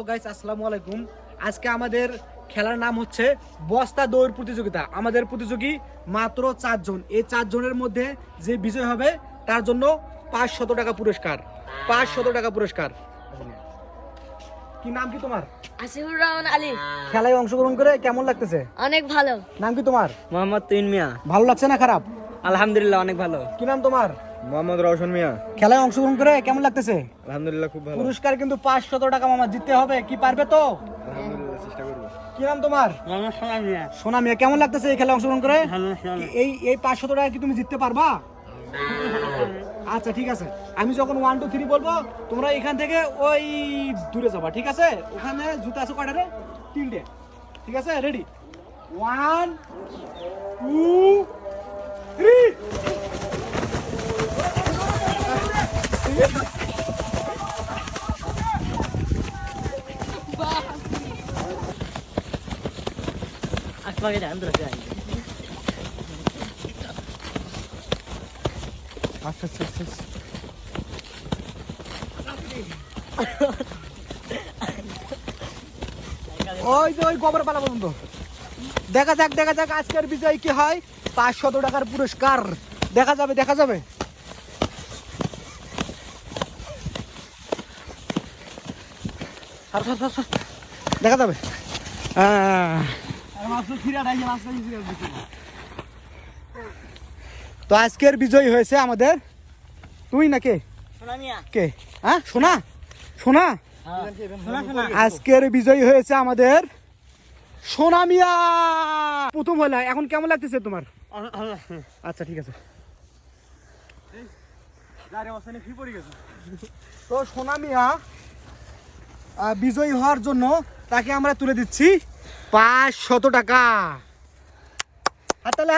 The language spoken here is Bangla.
গাইস, আসসালামু আলাইকুম। আজকে আমাদের খেলার নাম হচ্ছে বস্তা দৌড় প্রতিযোগিতা। আমাদের প্রতিযোগী মাত্র 4 জন। এই 4 জনের মধ্যে যে বিজয় হবে তার জন্য 500 টাকা পুরস্কার। 500 টাকা পুরস্কার। কি নাম কি তোমার? আসিফুর রহমান আলী। খেলায় অংশগ্রহণ করে কেমন লাগতেছে? অনেক ভালো। নাম কি তোমার? মোহাম্মদ তুইন মিয়া। ভালো লাগছে না খারাপ? আলহামদুলিল্লাহ অনেক ভালো। কি নাম তোমার? মোহাম্মদ রওশন মিয়া। খেলায় অংশগ্রহণ করে কেমন লাগতেছে? আলহামদুলিল্লাহ খুব ভালো। পুরস্কার কিন্তু 500 টাকা মামা জিততে হবে। কি পারবে তো? আলহামদুলিল্লাহ চেষ্টা করব। কি নাম তোমার? মোহাম্মদ সোনা মিয়া। সোনা মিয়া, কেমন লাগতেছে এই খেলায় অংশগ্রহণ করে? ভালো। এই 500 টাকা কি তুমি জিততে পারবা? আচ্ছা ঠিক আছে, আমি যখন 1 2 3 বলবো তোমরা এখান থেকে ওই দূরে যাবা, ঠিক আছে? ওখানে জুতা আছে কয়টা রে? 3টে। ঠিক আছে, রেডি? 1 2 3। আসমাকে জান তো যাই। আচ্ছা আচ্ছা আচ্ছা। ওই যে ওই গোবর পালা পর্যন্ত দেখা যাক আজকের বিজয় কি হয়। 500 টাকার পুরস্কার দেখা যাবে। দেখা যাবে। তো আজকের বিজয়ী হয়েছে আমাদের তুই না কে? সোনা মিয়া। কে? হ্যাঁ, সোনা। সোনা। আজকের বিজয়ী হয়েছে আমাদের সোনা মিয়া। প্রথম হলো, এখন কেমন লাগতেছে তোমার? আচ্ছা ঠিক আছে। তো সোনা মিয়া বিজয়ী হওয়ার জন্য তাকে আমরা তুলে দিচ্ছি 500 টাকা। হাততালি।